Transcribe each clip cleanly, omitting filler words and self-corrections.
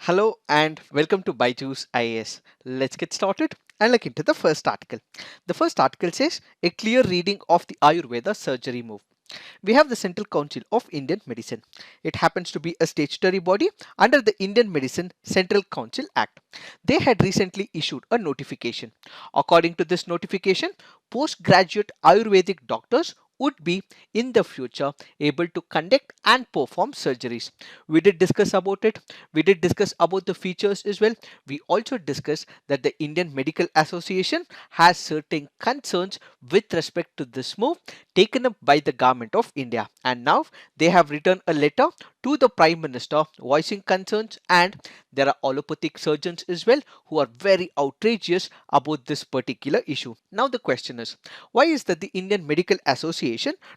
Hello and welcome to Byju's IAS. Let's get started and look into the first article. The first article says a clear reading of the Ayurveda surgery move. We have the Central Council of Indian Medicine. It happens to be a statutory body under the Indian Medicine Central Council Act. They had recently issued a notification. According to this notification, postgraduate Ayurvedic doctors would be in the future able to conduct and perform surgeries. We did discuss about it. We did discuss about the features as well. We also discussed that the Indian Medical Association has certain concerns with respect to this move taken up by the government of India, and now they have written a letter to the Prime Minister voicing concerns, and there are allopathic surgeons as well who are very outrageous about this particular issue. Now the question is, why is that the Indian Medical Association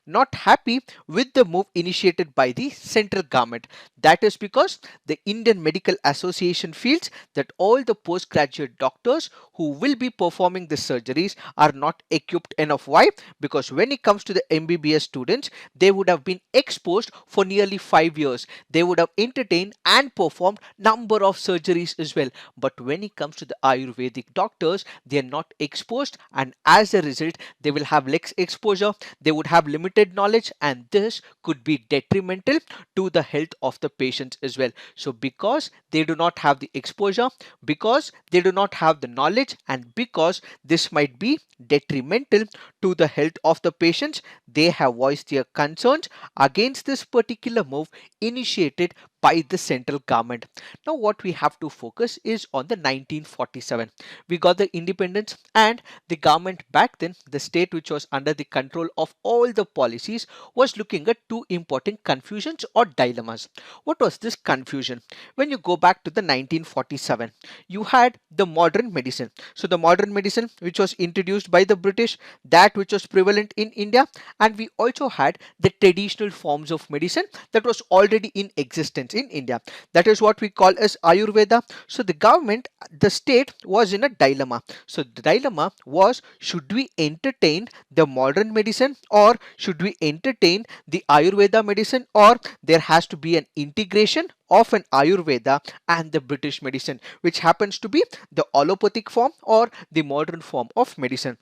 not happy with the move initiated by the central government? That is because the Indian Medical Association feels that all the postgraduate doctors who will be performing the surgeries are not equipped enough. Why? Because when it comes to the MBBS students, they would have been exposed for nearly 5 years. They would have entertained and performed number of surgeries as well. But when it comes to the Ayurvedic doctors, they are not exposed, and as a result, they will have less exposure, they would have limited knowledge, and this could be detrimental to the health of the patients as well. So because they do not have the exposure, because they do not have the knowledge, and because this might be detrimental to the health of the patients, they have voiced their concerns against this particular move initiated by the central government. Now what we have to focus is on the 1947. We got the independence, and the government back then, the state which was under the control of all the policies, was looking at two important confusions or dilemmas. What was this confusion? When you go back to the 1947, you had the modern medicine. So the modern medicine which was introduced by the British, that which was prevalent in India, and we also had the traditional forms of medicine that was already in existence in India. That is what we call as Ayurveda. So the government, the state was in a dilemma. So the dilemma was, should we entertain the modern medicine, or should we entertain the Ayurveda medicine, or there has to be an integration of an Ayurveda and the British medicine, which happens to be the allopathic form or the modern form of medicine.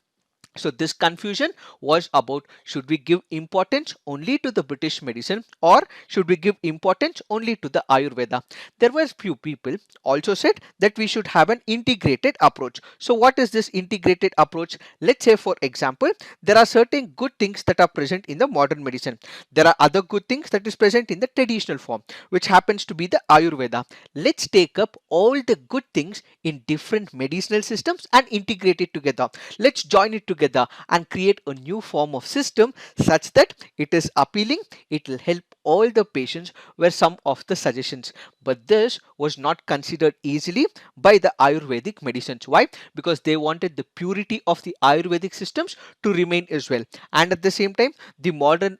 So this confusion was about, should we give importance only to the British medicine, or should we give importance only to the Ayurveda? There were few people also said that we should have an integrated approach. So what is this integrated approach? Let's say for example, there are certain good things that are present in the modern medicine. There are other good things that is present in the traditional form, which happens to be the Ayurveda. Let's take up all the good things in different medicinal systems and integrate it together. Let's join it together and create a new form of system such that it is appealing, it will help all the patients, were some of the suggestions. But this was not considered easily by the Ayurvedic medicines. Why? Because they wanted the purity of the Ayurvedic systems to remain as well, and at the same time the modern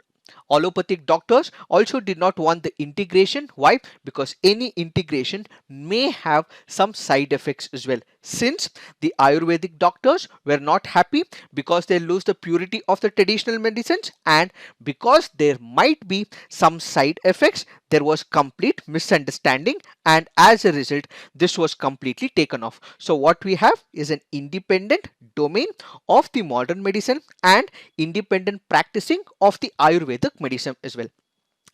allopathic doctors also did not want the integration. Why? Because any integration may have some side effects as well. Since the Ayurvedic doctors were not happy because they lose the purity of the traditional medicines, and because there might be some side effects, there was complete misunderstanding, and as a result, this was completely taken off. So what we have is an independent domain of the modern medicine and independent practicing of the Ayurvedic medicine as well.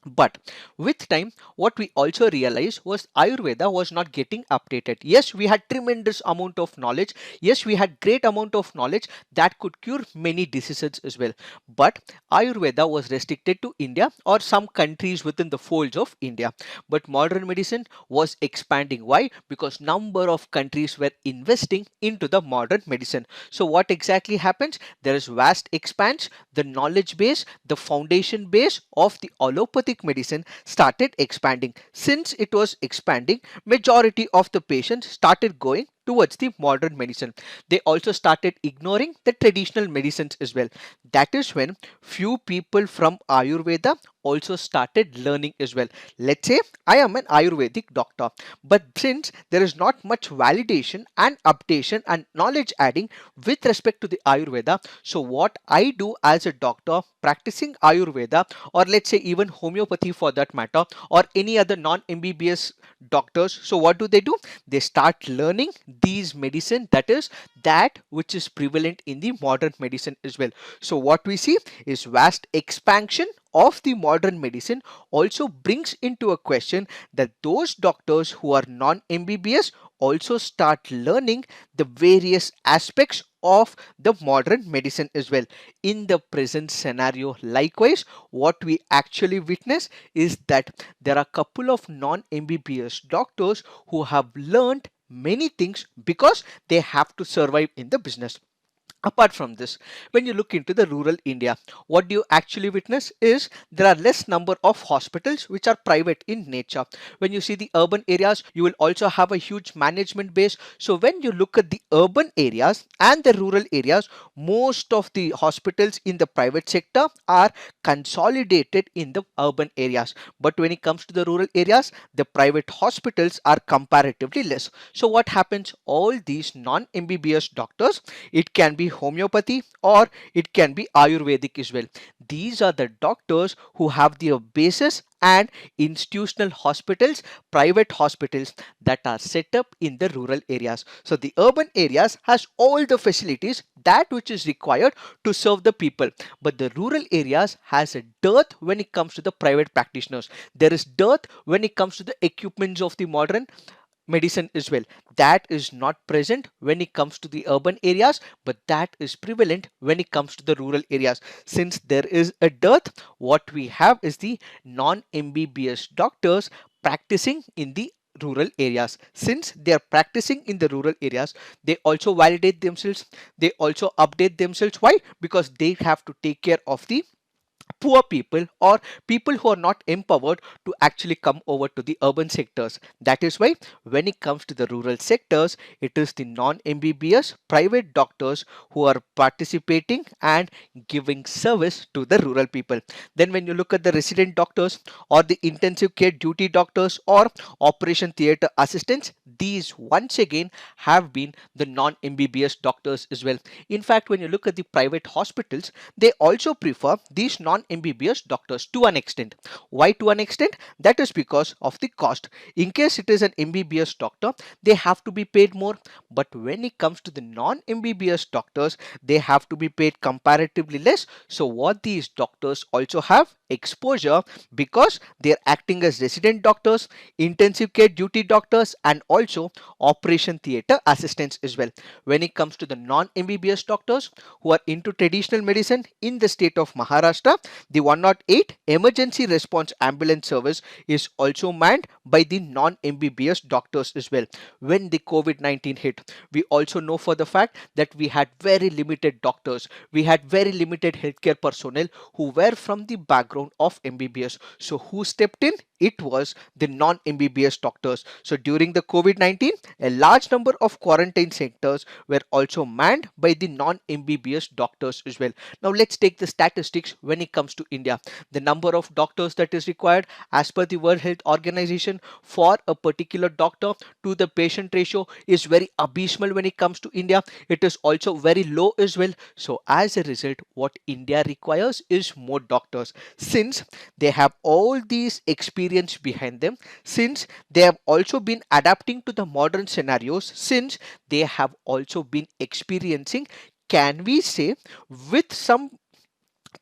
But with time, what we also realized was Ayurveda was not getting updated. Yes, we had tremendous amount of knowledge. Yes, we had great amount of knowledge that could cure many diseases as well. But Ayurveda was restricted to India or some countries within the folds of India. But modern medicine was expanding. Why? Because number of countries were investing into the modern medicine. So what exactly happens? There is vast expanse, the knowledge base, the foundation base of the allopathic medicine started expanding. Since it was expanding, majority of the patients started going towards the modern medicine. They also started ignoring the traditional medicines as well. That is when few people from Ayurveda also started learning as well. Let's say I am an Ayurvedic doctor, but since there is not much validation and updation and knowledge adding with respect to the Ayurveda, so what I do as a doctor practicing Ayurveda, or let's say even homeopathy for that matter, or any other non-MBBS doctors, so what do? They start learning these medicine, that is that which is prevalent in the modern medicine as well. So what we see is vast expansion of the modern medicine also brings into a question that those doctors who are non-MBBS also start learning the various aspects of the modern medicine as well. In the present scenario, likewise, what we actually witness is that there are a couple of non-MBBS doctors who have learned many things because they have to survive in the business. Apart from this, when you look into the rural India, what do you actually witness is there are less number of hospitals which are private in nature. When you see the urban areas, you will also have a huge management base. So when you look at the urban areas and the rural areas, most of the hospitals in the private sector are consolidated in the urban areas. But when it comes to the rural areas, the private hospitals are comparatively less. So what happens? All these non-MBBS doctors, it can be homeopathy or it can be Ayurvedic as well. These are the doctors who have the basis and institutional hospitals, private hospitals that are set up in the rural areas. So the urban areas has all the facilities that which is required to serve the people, but the rural areas has a dearth when it comes to the private practitioners. There is dearth when it comes to the equipments of the modern medicine as well. That is not present when it comes to the urban areas, but that is prevalent when it comes to the rural areas. Since there is a dearth, what we have is the non-MBBS doctors practicing in the rural areas. Since they are practicing in the rural areas, they also validate themselves, they also update themselves. Why? Because they have to take care of the poor people or people who are not empowered to actually come over to the urban sectors. That is why when it comes to the rural sectors, it is the non-MBBS private doctors who are participating and giving service to the rural people. Then when you look at the resident doctors or the intensive care duty doctors or operation theater assistants, these once again have been the non-MBBS doctors as well. In fact, when you look at the private hospitals, they also prefer these non-MBBS doctors to an extent. Why to an extent? That is because of the cost. In case it is an MBBS doctor, they have to be paid more. But when it comes to the non-MBBS doctors, they have to be paid comparatively less. So what these doctors also have exposure because they are acting as resident doctors, intensive care duty doctors, and also operation theater assistants as well. When it comes to the non-MBBS doctors who are into traditional medicine in the state of Maharashtra, the 108 emergency response ambulance service is also manned by the non-MBBS doctors as well. When the COVID-19 hit, we also know for the fact that we had very limited doctors, we had very limited healthcare personnel who were from the background of MBBS. So who stepped in? It was the non-MBBS doctors. So during the COVID-19, a large number of quarantine centers were also manned by the non-MBBS doctors as well. Now let's take the statistics when it comes to India. The number of doctors that is required as per the World Health Organization for a particular doctor to the patient ratio is very abysmal when it comes to India. It is also very low as well. So as a result, what India requires is more doctors. Since they have all these experience behind them, since they have also been adapting to the modern scenarios, since they have also been experiencing, can we say, with some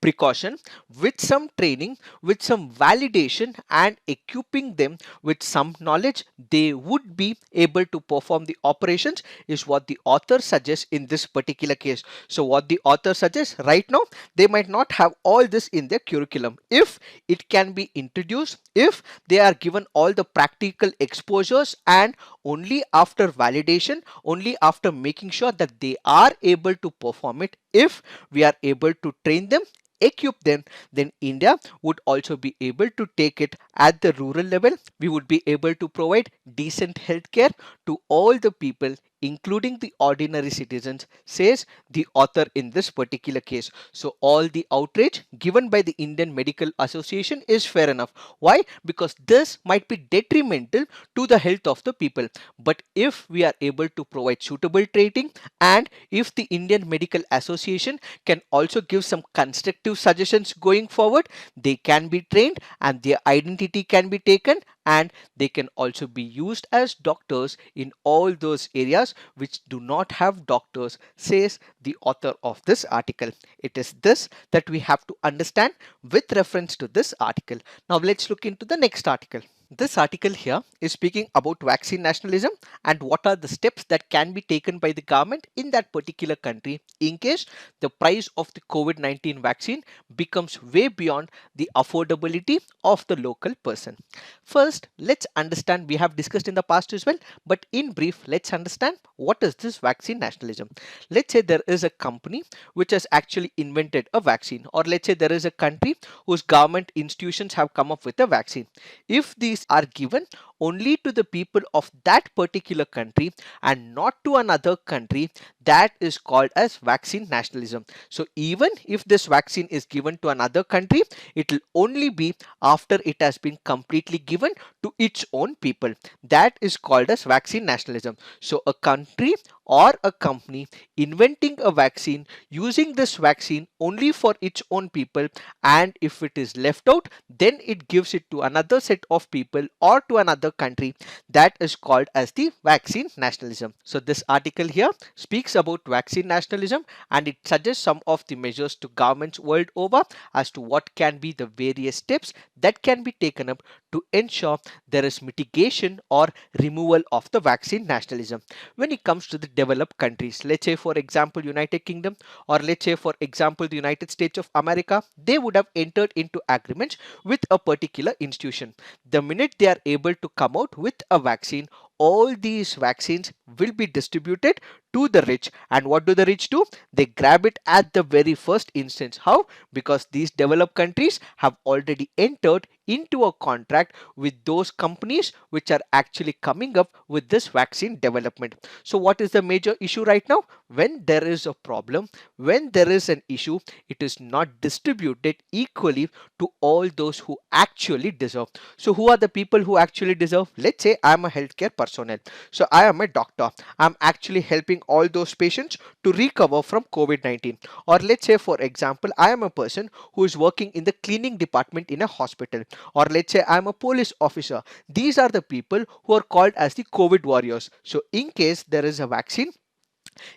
precaution, with some training, with some validation, and equipping them with some knowledge, they would be able to perform the operations, is what the author suggests in this particular case. So what the author suggests right now, they might not have all this in their curriculum. If it can be introduced, if they are given all the practical exposures, and only after validation, only after making sure that they are able to perform it, if we are able to train them, equip them, then India would also be able to take it at the rural level. We would be able to provide decent healthcare to all the people including the ordinary citizens, says the author in this particular case. So all the outrage given by the Indian Medical Association is fair enough. Why? Because this might be detrimental to the health of the people. But if we are able to provide suitable training, and if the Indian Medical Association can also give some constructive suggestions going forward, they can be trained and their identity can be taken, and they can also be used as doctors in all those areas which do not have doctors, says the author of this article. It is this that we have to understand with reference to this article. Now let's look into the next article. This article here is speaking about vaccine nationalism and what are the steps that can be taken by the government in that particular country in case the price of the COVID-19 vaccine becomes way beyond the affordability of the local person. First, let's understand, we have discussed in the past as well, but in brief, let's understand what is this vaccine nationalism. Let's say there is a company which has actually invented a vaccine, or let's say there is a country whose government institutions have come up with a vaccine. If these are given only to the people of that particular country and not to another country, that is called as vaccine nationalism. So even if this vaccine is given to another country, it will only be after it has been completely given to its own people. That is called as vaccine nationalism. So a country or a company inventing a vaccine, using this vaccine only for its own people, and if it is left out, then it gives it to another set of people or to another country. That is called as the vaccine nationalism. So this article here speaks about vaccine nationalism, and it suggests some of the measures to governments world over as to what can be the various steps that can be taken up to ensure there is mitigation or removal of the vaccine nationalism. When it comes to the developed countries, let's say for example United Kingdom, or let's say for example the United States of America, they would have entered into agreements with a particular institution. The minute they are able to come out with a vaccine, all these vaccines will be distributed to the rich. And what do the rich do? They grab it at the very first instance. How? Because these developed countries have already entered into a contract with those companies which are actually coming up with this vaccine development. So what is the major issue right now? When there is a problem, when there is an issue, it is not distributed equally to all those who actually deserve. So who are the people who actually deserve? Let's say I am a healthcare personnel. So I am a doctor. I'm actually helping all those patients to recover from COVID-19. Or let's say for example, I am a person who is working in the cleaning department in a hospital. Or let's say I am a police officer. These are the people who are called as the COVID warriors. So in case there is a vaccine,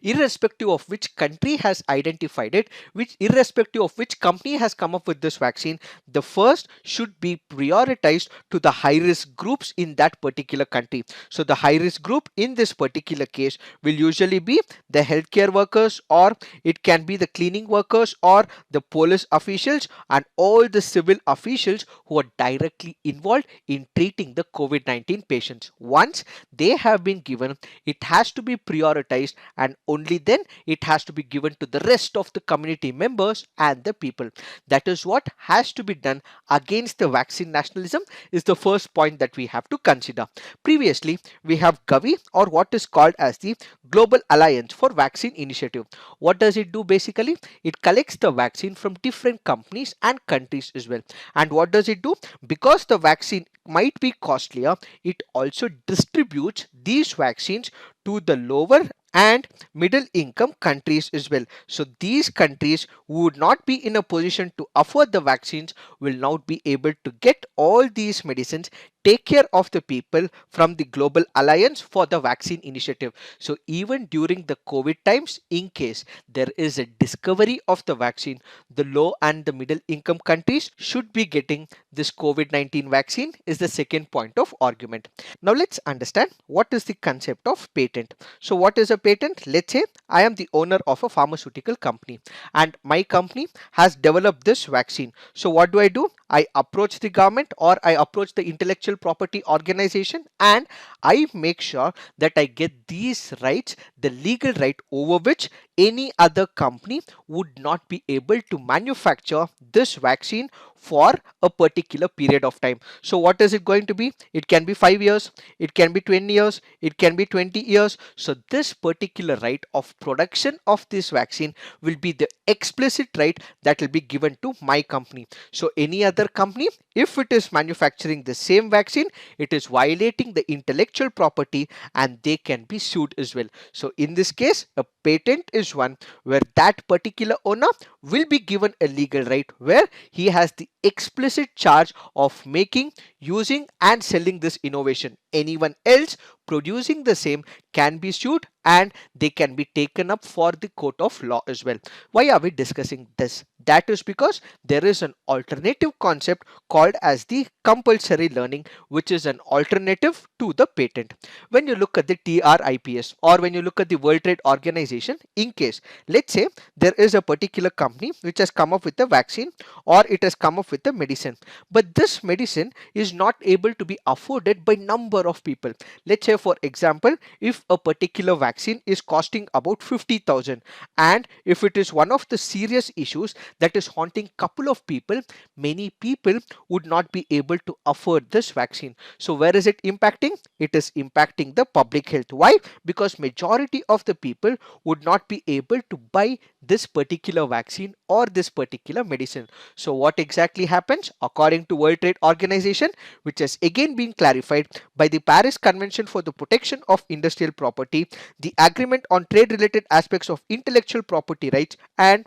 irrespective of which country has identified it, which irrespective of which company has come up with this vaccine, the first should be prioritized to the high risk groups in that particular country. So the high risk group in this particular case will usually be the healthcare workers, or it can be the cleaning workers, or the police officials, and all the civil officials who are directly involved in treating the COVID-19 patients. Once they have been given, it has to be prioritized, and only then it has to be given to the rest of the community members and the people. That is what has to be done against the vaccine nationalism, is the first point that we have to consider. Previously, we have Gavi, or what is called as the Global Alliance for Vaccine Initiative. What does it do basically? It collects the vaccine from different companies and countries as well. And what does it do? Because the vaccine might be costlier, it also distributes these vaccines to the lower and middle income countries as well. So these countries who would not be in a position to afford the vaccines will now be able to get all these medicines, take care of the people from the Global Alliance for the Vaccine Initiative. So even during the COVID times, in case there is a discovery of the vaccine, the low and the middle income countries should be getting this COVID-19 vaccine, is the second point of argument. Now let's understand what is the concept of patent. So what is a patent? Let's say I am the owner of a pharmaceutical company and my company has developed this vaccine. So what do? I approach the government, or I approach the intellectual property organization, and I make sure that I get these rights, the legal right over which any other company would not be able to manufacture this vaccine for a particular period of time. So what is it going to be? It can be 5 years, it can be 20 years, it can be 20 years. So this particular right of production of this vaccine will be the explicit right that will be given to my company. So any other company, if it is manufacturing the same vaccine, it is violating the intellectual property and they can be sued as well. So in this case, a patent is one where that particular owner will be given a legal right where he has the explicit charge of making, using and selling this innovation. Anyone else producing the same can be sued and they can be taken up for the court of law as well. Why are we discussing this? That is because there is an alternative concept called as the compulsory learning, which is an alternative to the patent. When you look at the TRIPS or when you look at the World Trade Organization, in case, let's say there is a particular company which has come up with a vaccine or it has come up with a medicine, but this medicine is not able to be afforded by number of people. Let's say for example, if a particular vaccine is costing about 50,000 and if it is one of the serious issues that is haunting couple of people, many people would not be able to afford this vaccine. So where is it impacting? It is impacting the public health. Why? Because majority of the people would not be able to buy this particular vaccine or this particular medicine. So what exactly happens? According to World Trade Organization, which has again been clarified by the Paris Convention for the Protection of Industrial Property, the Agreement on Trade Related Aspects of Intellectual Property Rights, and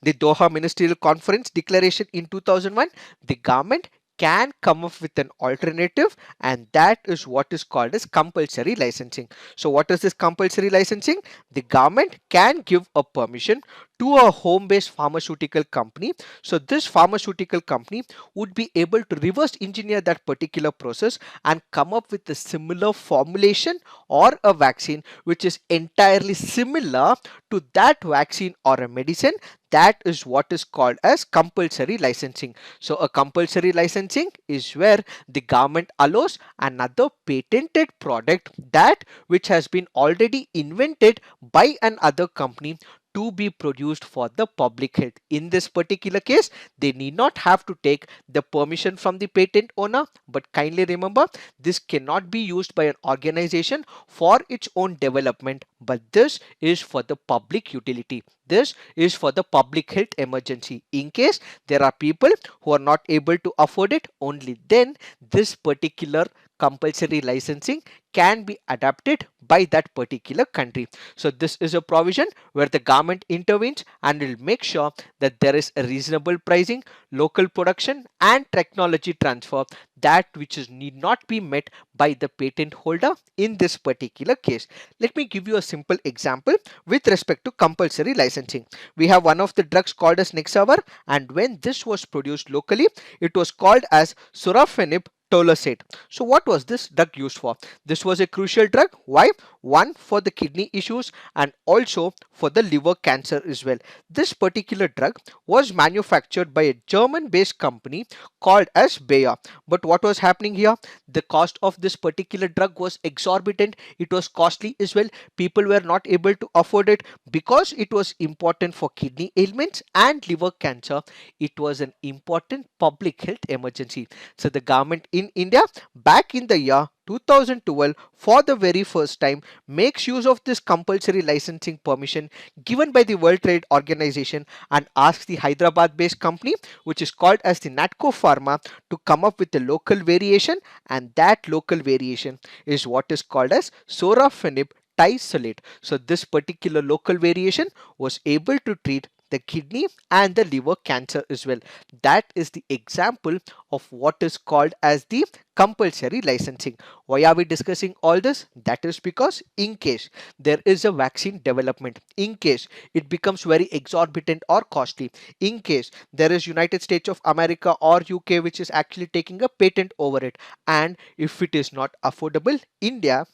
the Doha Ministerial Conference Declaration in 2001, the government can come up with an alternative, and that is what is called as compulsory licensing. So what is this compulsory licensing? The government can give a permission to a home-based pharmaceutical company. So this pharmaceutical company would be able to reverse engineer that particular process and come up with a similar formulation or a vaccine which is entirely similar to that vaccine or a medicine. That is what is called as compulsory licensing. So a compulsory licensing is where the government allows another patented product, that which has been already invented by another company, to be produced for the public health. In this particular case, they need not have to take the permission from the patent owner, but kindly remember, this cannot be used by an organization for its own development, but this is for the public utility. This is for the public health emergency. In case there are people who are not able to afford it, only then this particular compulsory licensing can be adapted by that particular country. So this is a provision where the government intervenes and will make sure that there is a reasonable pricing, local production and technology transfer, that which is need not be met by the patent holder in this particular case. Let me give you a simple example with respect to compulsory licensing. We have one of the drugs called as Nexavar, and when this was produced locally, it was called as sorafenib Tolosate. So what was this drug used for? This was a crucial drug. Why? One, for the kidney issues and also for the liver cancer as well. This particular drug was manufactured by a German based company called as Bayer. But what was happening here? The cost of this particular drug was exorbitant. It was costly as well. People were not able to afford it because it was important for kidney ailments and liver cancer. It was an important public health emergency. So the government in India back in the year 2012 for the very first time makes use of this compulsory licensing permission given by the World Trade Organization and asks the Hyderabad based company, which is called as the Natco Pharma, to come up with a local variation, and that local variation is what is called as sorafenib tisolate. So this particular local variation was able to treat the kidney and the liver cancer as well. That is the example of what is called as the compulsory licensing. Why are we discussing all this? That is because in case there is a vaccine development, in case it becomes very exorbitant or costly, in case there is United States of America or UK which is actually taking a patent over it, and if it is not affordable, India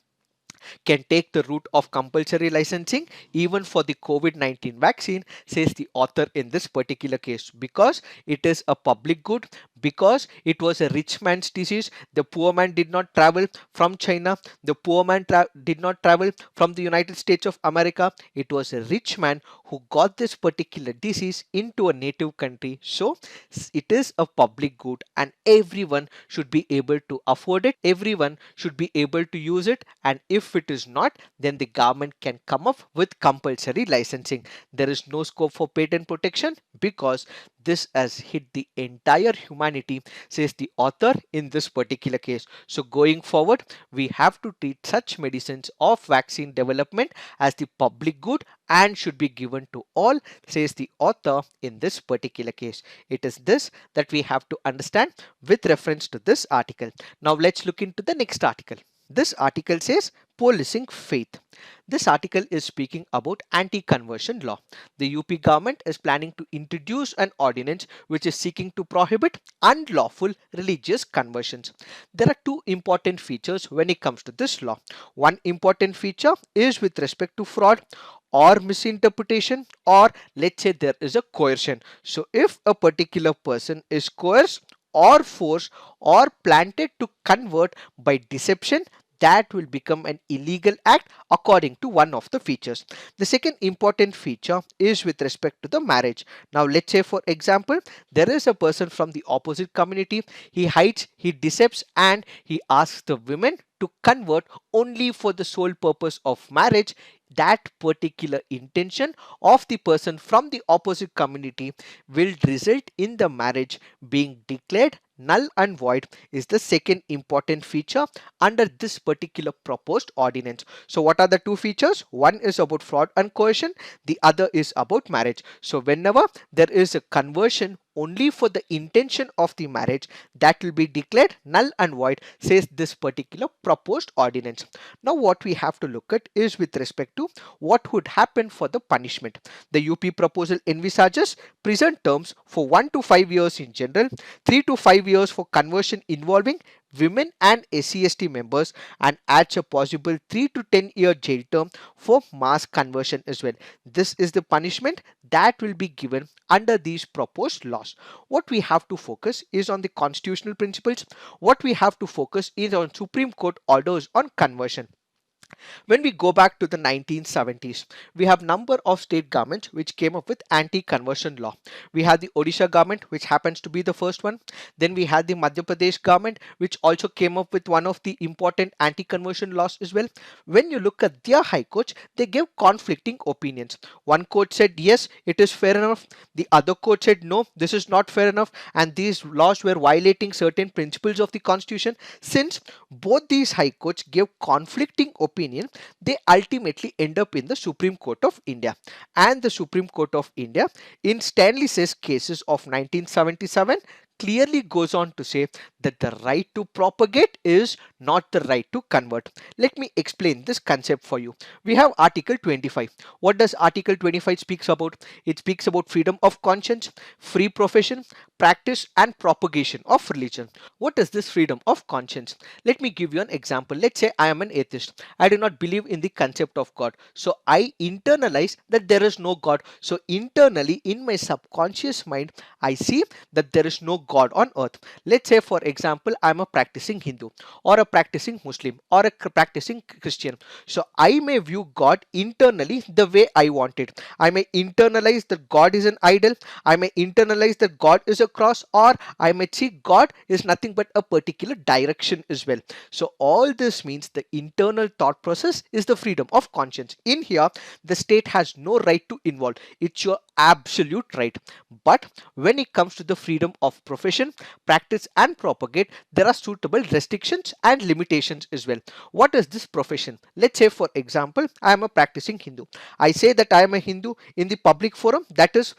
can take the route of compulsory licensing even for the COVID-19 vaccine, says the author in this particular case, because it is a public good, because it was a rich man's disease. The poor man did not travel from China, the poor man did not travel from the United States of America. It was a rich man who got this particular disease into a native country. So it is a public good and everyone should be able to afford it, everyone should be able to use it, and if it is not, then the government can come up with compulsory licensing. There is no scope for patent protection because this has hit the entire humanity, says the author in this particular case. So going forward, we have to treat such medicines of vaccine development as the public good and should be given to all, says the author in this particular case. It is this that we have to understand with reference to this article. Now let's look into the next article. This article says policing faith. This article is speaking about anti-conversion law. The UP government is planning to introduce an ordinance which is seeking to prohibit unlawful religious conversions. There are two important features when it comes to this law. One important feature is with respect to fraud or misinterpretation, or let's say there is a coercion. So if a particular person is coerced or forced or planted to convert by deception, that will become an illegal act according to one of the features. The second important feature is with respect to the marriage. Now let's say for example, there is a person from the opposite community, he hides, he decepts, and he asks the women to convert only for the sole purpose of marriage. That particular intention of the person from the opposite community will result in the marriage being declared null and void, is the second important feature under this particular proposed ordinance. So what are the two features? One is about fraud and coercion, the other is about marriage. So whenever there is a conversion only for the intention of the marriage, that will be declared null and void, says this particular proposed ordinance. Now what we have to look at is with respect to what would happen for the punishment. The UP proposal envisages prison terms for 1 to 5 years in general, 3 to 5 years for conversion involving women and SC/ST members, and adds a possible 3 to 10-year jail term for mass conversion as well. This is the punishment that will be given under these proposed laws. What we have to focus is on the constitutional principles. What we have to focus is on Supreme Court orders on conversion. When we go back to the 1970s, we have number of state governments which came up with anti-conversion law. We had the Odisha government, which happens to be the first one. Then we had the Madhya Pradesh government, which also came up with one of the important anti-conversion laws as well. When you look at their high courts, they gave conflicting opinions. One court said yes, it is fair enough. The other court said no, this is not fair enough, and these laws were violating certain principles of the constitution. Since both these high courts gave conflicting opinion, they ultimately end up in the Supreme Court of India. And the Supreme Court of India in Stanley Says cases of 1977 clearly goes on to say that the right to propagate is not the right to convert. Let me explain this concept for you. We have Article 25. What does Article 25 speaks about? It speaks about freedom of conscience, free profession, practice and propagation of religion. What is this freedom of conscience? Let me give you an example. Let's say I am an atheist. I do not believe in the concept of God. So I internalize that there is no God. So internally in my subconscious mind, I see that there is no God on earth. Let's say for example, I am a practicing Hindu or a practicing Muslim or a practicing Christian. So I may view God internally the way I want it. I may internalize that God is an idol. I may internalize that God is a cross, or I may see God is nothing but a particular direction as well. So all this means the internal thought process is the freedom of conscience. In here, the state has no right to involve. It's your absolute right. But when it comes to the freedom of profession, practice and propagate, there are suitable restrictions and limitations as well. What is this profession? Let's say for example, I am a practicing Hindu. I say that I am a Hindu in the public forum, that is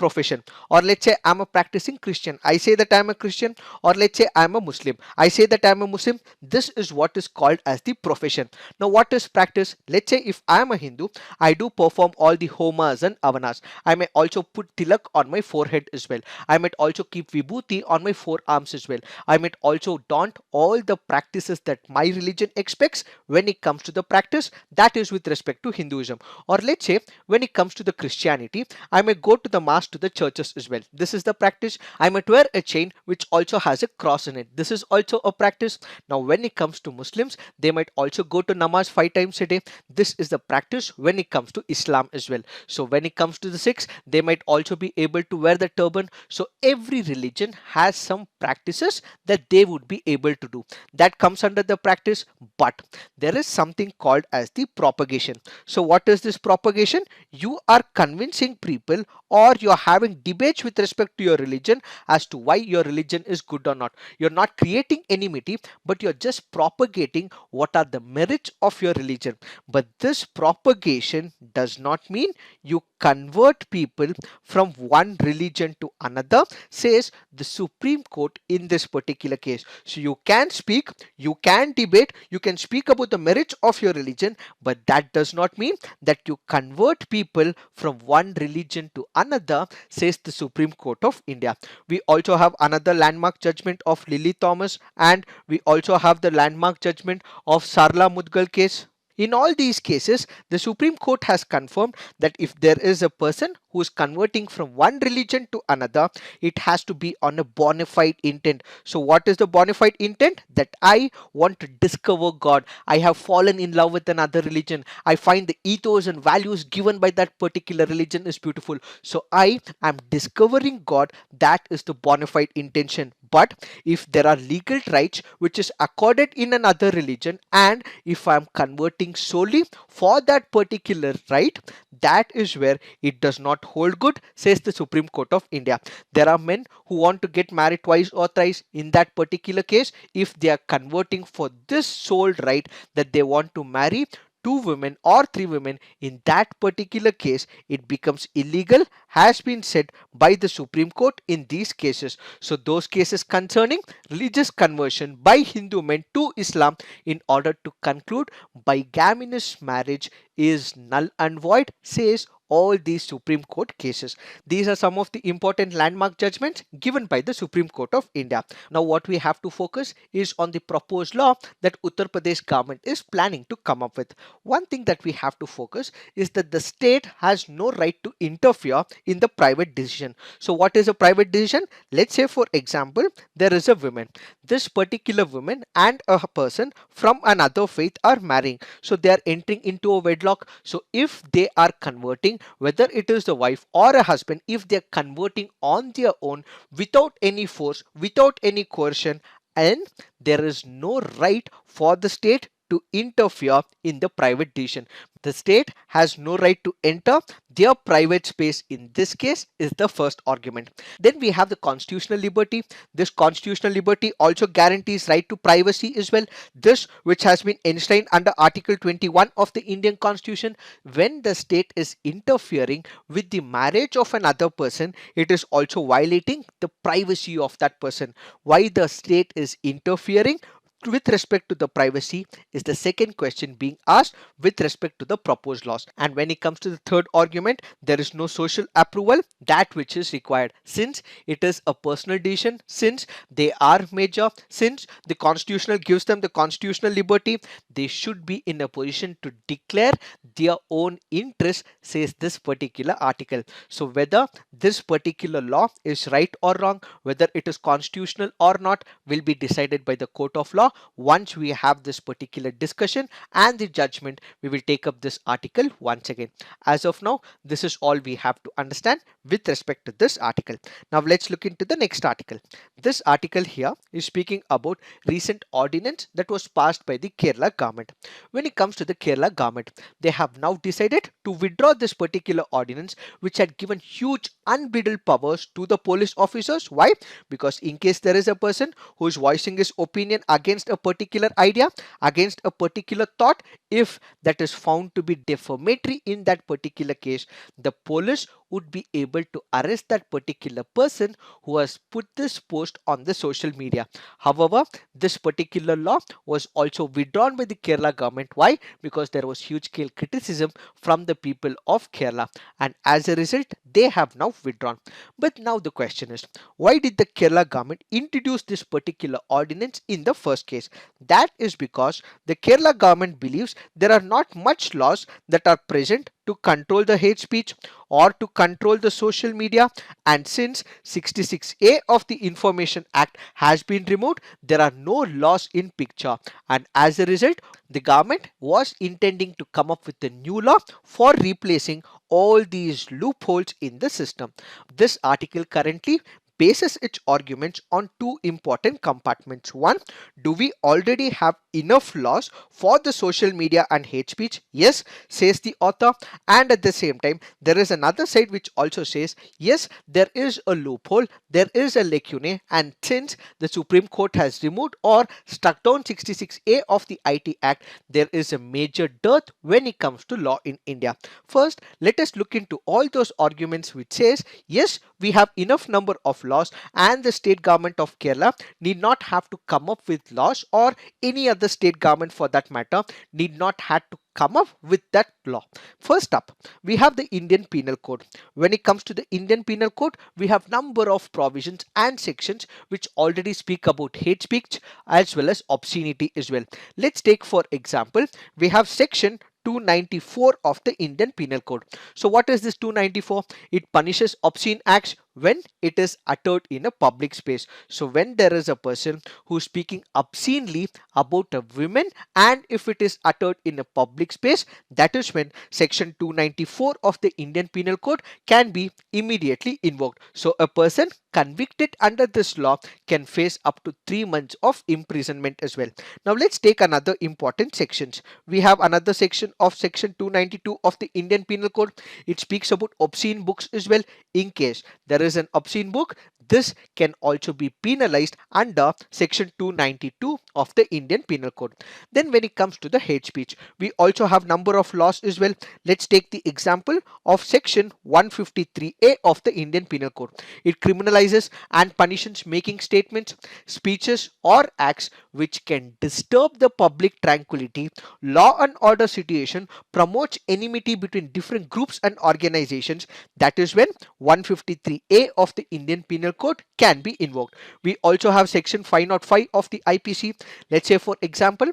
profession. Or let's say I'm a practicing Christian, I say that I'm a Christian. Or let's say I'm a Muslim, I say that I'm a Muslim. This is what is called as the profession. Now what is practice? Let's say if I am a Hindu, I do perform all the homas and avanas. I may also put tilak on my forehead as well. I might also keep vibhuti on my forearms as well. I might also daunt all the practices that my religion expects when it comes to the practice. That is with respect to Hinduism. Or let's say when it comes to the Christianity, I may go to the mass to the churches as well. This is the practice. I might wear a chain which also has a cross in it. This is also a practice. Now when it comes to Muslims, they might also go to namaz 5 times a day. This is the practice when it comes to Islam as well. So when it comes to the Sikhs, they might also be able to wear the turban. So every religion has some practices that they would be able to do. That comes under the practice, but there is something called as the propagation. So what is this propagation? You are convincing people, or you're having debates with respect to your religion as to why your religion is good or not. You're not creating enmity, but you're just propagating what are the merits of your religion. But this propagation does not mean you convert people from one religion to another, says the Supreme Court in this particular case. So you can speak, you can debate, you can speak about the merits of your religion, but that does not mean that you convert people from one religion to another, says the Supreme Court of India. We also have another landmark judgment of Lily Thomas, and we also have the landmark judgment of Sarla Mudgal case. In all these cases, the Supreme Court has confirmed that if there is a person who is converting from one religion to another, it has to be on a bona fide intent. So what is the bona fide intent? That I want to discover God. I have fallen in love with another religion. I find the ethos and values given by that particular religion is beautiful. So I am discovering God. That is the bona fide intention. But if there are legal rights which is accorded in another religion, and if I am converting solely for that particular right, that is where it does not hold good, says the Supreme Court of India. There are men who want to get married twice or thrice. In that particular case, if they are converting for this sole right that they want to marry two women or three women, in that particular case it becomes illegal, has been said by the Supreme Court in these cases. So those cases concerning religious conversion by Hindu men to Islam in order to conclude bigamous marriage is null and void, says all these Supreme Court cases. These are some of the important landmark judgments given by the Supreme Court of India. Now what we have to focus is on the proposed law that Uttar Pradesh government is planning to come up with. One thing that we have to focus is that the state has no right to interfere in the private decision. So what is a private decision? Let's say for example, there is a woman. This particular woman and a person from another faith are marrying. So they are entering into a wedlock. So if they are converting, whether it is the wife or a husband, if they are converting on their own without any force, without any coercion, and there is no right for the state to interfere in the private decision. The state has no right to enter their private space. In this case is the first argument. Then we have the constitutional liberty. This constitutional liberty also guarantees right to privacy as well. This which has been enshrined under Article 21 of the Indian Constitution. When the state is interfering with the marriage of another person, it is also violating the privacy of that person. Why the state is interfering with respect to the privacy is the second question being asked with respect to the proposed laws. And when it comes to the third argument, there is no social approval, that which is required, since it is a personal decision, since they are major, since the constitutional gives them the constitutional liberty, they should be in a position to declare their own interest, says this particular article. So whether this particular law is right or wrong, whether it is constitutional or not, will be decided by the court of law. Once we have this particular discussion and the judgment, we will take up this article once again. As of now, this is all we have to understand with respect to this article. Now let's look into the next article. This article here is speaking about recent ordinance that was passed by the Kerala government. When it comes to the Kerala government, they have now decided to withdraw this particular ordinance which had given huge unbridled powers to the police officers. Why? Because in case there is a person who is voicing his opinion against a particular idea, against a particular thought, if that is found to be defamatory in that particular case, the police would be able to arrest that particular person who has put this post on the social media. However, this particular law was also withdrawn by the Kerala government. Why? Because there was huge scale criticism from the people of Kerala, and as a result they have now withdrawn. But now the question is, why did the Kerala government introduce this particular ordinance in the first case? That is because the Kerala government believes there are not much laws that are present to control the hate speech or to control the social media, and since 66A of the Information Act has been removed, there are no laws in picture, and as a result the government was intending to come up with a new law for replacing all these loopholes in the system. This article currently bases its arguments on two important compartments. One, do we already have enough laws for the social media and hate speech? Yes, says the author. And at the same time, there is another side which also says, yes, there is a loophole, there is a lacune, and since the Supreme Court has removed or struck down 66A of the IT Act, there is a major dearth when it comes to law in India. First, let us look into all those arguments which says, yes, we have enough number of laws and the state government of Kerala need not have to come up with laws, or any other state government for that matter need not have to come up with that law. First up, we have the Indian Penal Code. When it comes to the Indian Penal Code, we have number of provisions and sections which already speak about hate speech as well as obscenity as well. Let's take for example, we have section 294 of the Indian Penal Code. So what is this 294? It punishes obscene acts when it is uttered in a public space. So when there is a person who is speaking obscenely about a woman, and if it is uttered in a public space, that is when section 294 of the Indian Penal Code can be immediately invoked. So a person convicted under this law can face up to 3 months of imprisonment as well. Now let's take another important sections. We have another section of section 292 of the Indian Penal Code. It speaks about obscene books as well. In case there is an obscene book, this can also be penalized under section 292 of the Indian Penal Code. Then when it comes to the hate speech, we also have number of laws as well. Let's take the example of section 153A of the Indian Penal Code. It criminalizes and punishes making statements, speeches or acts which can disturb the public tranquility, law and order situation, promotes enmity between different groups and organizations. That is when 153A of the Indian Penal Code can be invoked. We also have section 505 of the IPC. Let's say for example,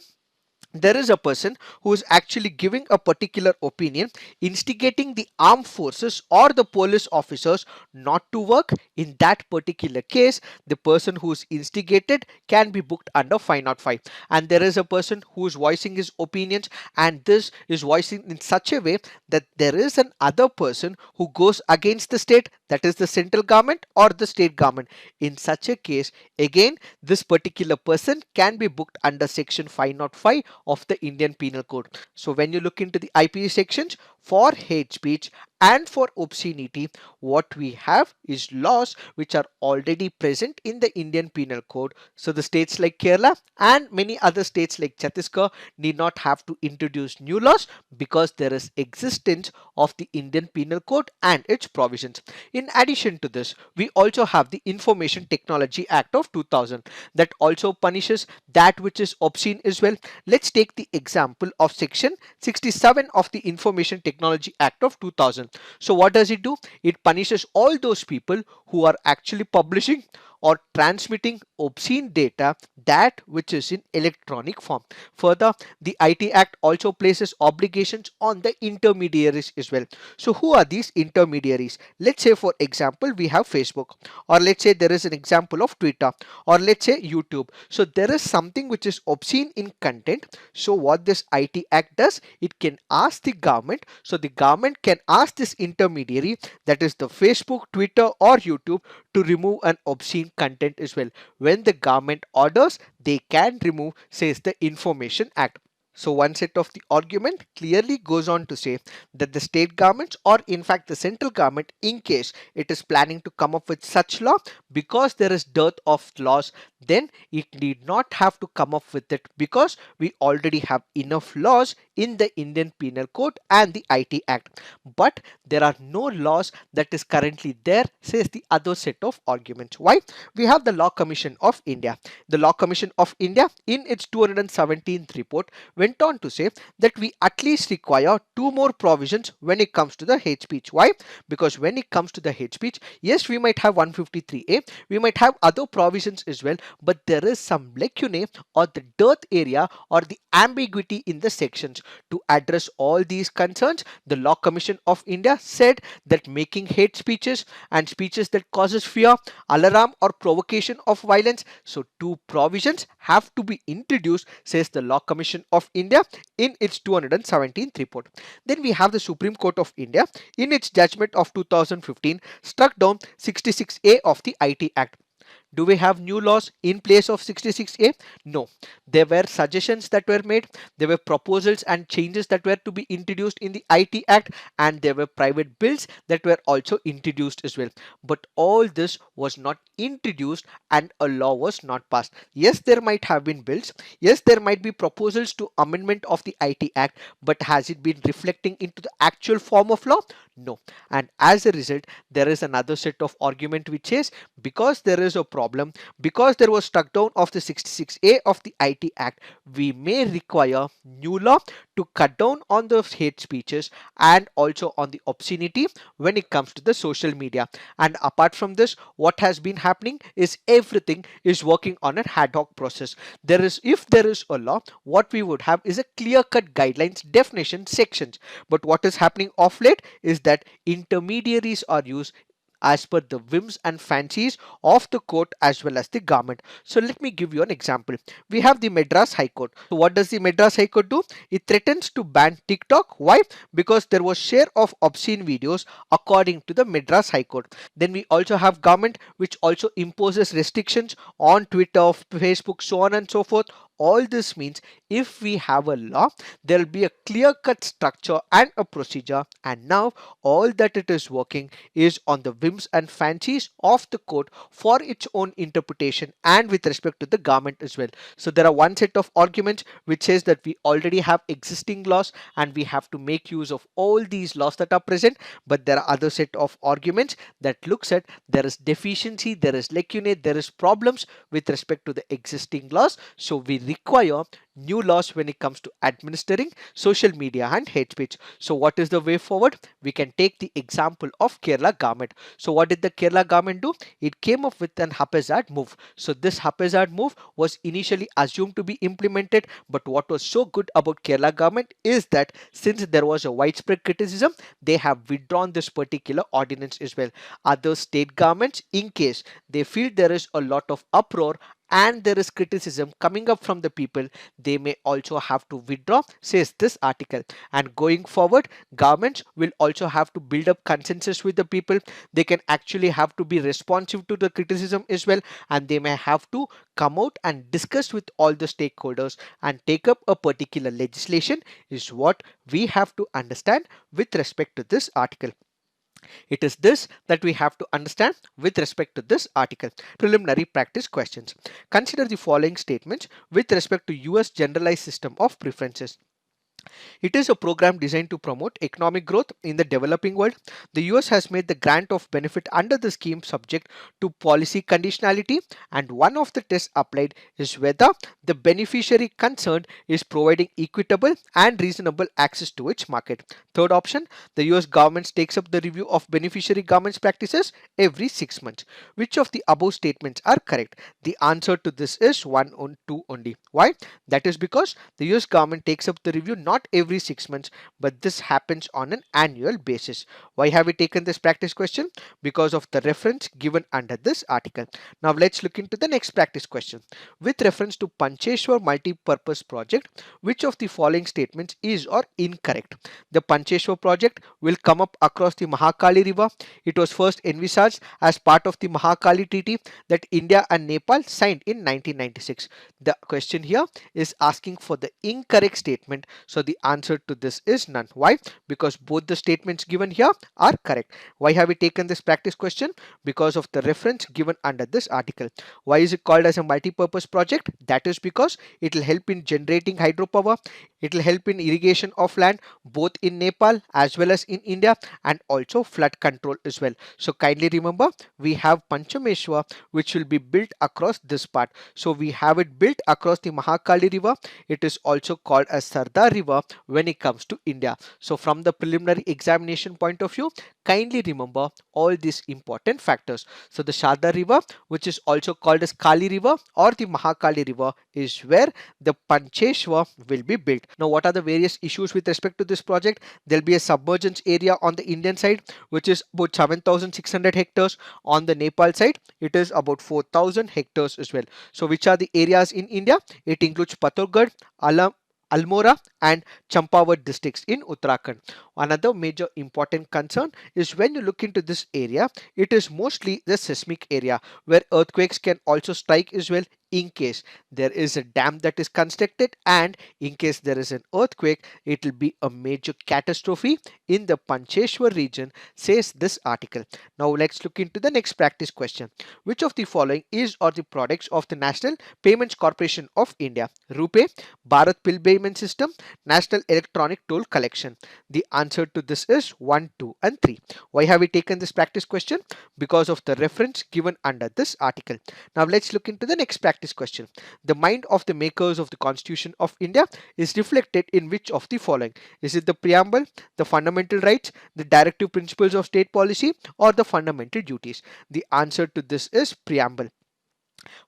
there is a person who is actually giving a particular opinion, instigating the armed forces or the police officers not to work. In that particular case, the person who is instigated can be booked under 505. And there is a person who is voicing his opinions, and this is voicing in such a way that there is an other person who goes against the state, that is the central government or the state government. In such a case, again, this particular person can be booked under section 505 of the Indian Penal Code. So when you look into the IPC sections for hate speech and for obscenity, what we have is laws which are already present in the Indian Penal Code. So the states like Kerala and many other states like Chhattisgarh need not have to introduce new laws because there is existence of the Indian Penal Code and its provisions. In addition to this, we also have the Information Technology Act of 2000 that also punishes that which is obscene as well. Let's take the example of section 67 of the Information Technology Act of 2000. So what does it do? It punishes all those people who are actually publishing or transmitting obscene data, that which is in electronic form. Further, the IT Act also places obligations on the intermediaries as well. So who are these intermediaries? Let's say for example we have Facebook, or let's say there is an example of Twitter, or let's say YouTube. So there is something which is obscene in content. So what this IT Act does, it can ask the government, so the government can ask this intermediary, that is the Facebook, Twitter or YouTube, to remove an obscene content as well. When the government orders, they can remove, says the Information Act. So one set of the argument clearly goes on to say that the state governments, or in fact the central government, in case it is planning to come up with such law, because there is dearth of laws, then it need not have to come up with it, because we already have enough laws in the Indian Penal Code and the IT Act. But there are no laws that is currently there, says the other set of arguments. Why? We have the Law Commission of India. The Law Commission of India, in its 217th report, went on to say that we at least require two more provisions when it comes to the hate speech. Why? Because when it comes to the hate speech, yes, we might have 153A, we might have other provisions as well, but there is some lacuna or the dearth area or the ambiguity in the sections. To address all these concerns, the Law Commission of India said that making hate speeches and speeches that causes fear, alarm or provocation of violence, so two provisions have to be introduced, says the Law Commission of India in its 217th report. Then we have the Supreme Court of India in its judgment of 2015 struck down 66A of the IT Act. Do we have new laws in place of 66A? No. There were suggestions that were made, there were proposals and changes that were to be introduced in the IT Act, and there were private bills that were also introduced as well. But all this was not introduced and a law was not passed. Yes, there might have been bills, yes, there might be proposals to amendment of the IT Act, but has it been reflecting into the actual form of law? No. And as a result, there is another set of argument which is, because there is a problem, because there was struck down of the 66A of the IT Act, we may require new law to cut down on the hate speeches and also on the obscenity when it comes to the social media. And apart from this, what has been happening is everything is working on an ad hoc process. There is, if there is a law, what we would have is a clear cut guidelines, definition, sections. But what is happening of late is that intermediaries are used as per the whims and fancies of the court as well as the government. So let me give you an example. We have the Madras High Court. So what does the Madras High Court do? It threatens to ban TikTok. Why? Because there was share of obscene videos according to the Madras High Court. Then we also have government which also imposes restrictions on Twitter, Facebook, so on and so forth. All this means if we have a law, there will be a clear cut structure and a procedure, and now all that it is working is on the whims and fancies of the court for its own interpretation and with respect to the government as well. So there are one set of arguments which says that we already have existing laws and we have to make use of all these laws that are present, but there are other set of arguments that looks at there is deficiency, there is lacunae, there is problems with respect to the existing laws, so we require new laws when it comes to administering social media and hate speech. So what is the way forward? We can take the example of Kerala government. So what did the Kerala government do? It came up with an haphazard move. So this haphazard move was initially assumed to be implemented, but what was so good about Kerala government is that since there was a widespread criticism, they have withdrawn this particular ordinance as well. Other state governments, in case they feel there is a lot of uproar and there is criticism coming up from the people, they may also have to withdraw, says this article. And going forward, governments will also have to build up consensus with the people. They can actually have to be responsive to the criticism as well, and they may have to come out and discuss with all the stakeholders and take up a particular legislation, is what we have to understand with respect to this article. It is this that we have to understand with respect to this article. Preliminary practice questions. Consider the following statements with respect to US generalized system of preferences. It is a program designed to promote economic growth in the developing world. The US has made the grant of benefit under the scheme subject to policy conditionality, and one of the tests applied is whether the beneficiary concerned is providing equitable and reasonable access to its market. Third option, the US government takes up the review of beneficiary government's practices every 6 months. Which of the above statements are correct? The answer to this is 1 and 2 only. Why? That is because the US government takes up the review not not every 6 months, but this happens on an annual basis. Why have we taken this practice question? Because of the reference given under this article. Now let's look into the next practice question. With reference to Pancheshwar multi-purpose project, which of the following statements is or incorrect? The Pancheshwar project will come up across the Mahakali river. It was first envisaged as part of the Mahakali Treaty that India and Nepal signed in 1996. The question here is asking for the incorrect statement. So the answer to this is none. Why? Because both the statements given here are correct. Why have we taken this practice question? Because of the reference given under this article. Why is it called as a multi-purpose project? That is because it will help in generating hydropower. It will help in irrigation of land both in Nepal as well as in India, and also flood control as well. So kindly remember, we have Panchameshwar which will be built across this part. So we have it built across the Mahakali river. It is also called as Sardar river when it comes to India. So from the preliminary examination point of view, kindly remember all these important factors. So the Sardar river, which is also called as Kali river or the Mahakali river, is where the Pancheshwar will be built. Now what are the various issues with respect to this project? There will be a submergence area on the Indian side which is about 7,600 hectares. On the Nepal side it is about 4,000 hectares as well. So which are the areas in India? It includes Patorgarh, Almora and Champawat districts in Uttarakhand. Another major important concern is when you look into this area, it is mostly the seismic area where earthquakes can also strike as well in case there is a dam that is constructed, and in case there is an earthquake, it will be a major catastrophe in the Pancheshwar region, says this article. Now let's look into the next practice question. Which of the following is or the products of the National Payments Corporation of India? RuPay, Bharat Bill Payment System, National Electronic Toll Collection. The answer to this is 1, 2 and 3. Why have we taken this practice question? Because of the reference given under this article. Now let's look into the next practice question. The mind of the makers of the Constitution of India is reflected in which of the following? Is it the preamble, the fundamental rights, the directive principles of state policy, or the fundamental duties? The answer to this is preamble.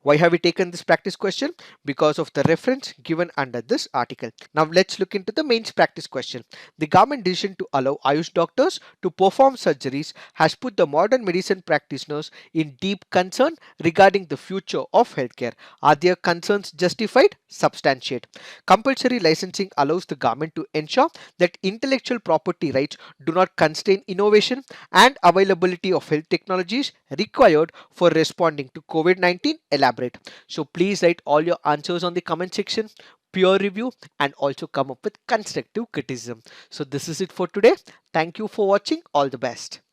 Why have we taken this practice question? Because of the reference given under this article. Now let's look into the mains practice question. The government decision to allow Ayush doctors to perform surgeries has put the modern medicine practitioners in deep concern regarding the future of healthcare. Are their concerns justified? Substantiate. Compulsory licensing allows the government to ensure that intellectual property rights do not constrain innovation and availability of health technologies required for responding to COVID-19. Elaborate. So please write all your answers on the comment section, peer review, and also come up with constructive criticism. So this is it for today. Thank you for watching. All the best.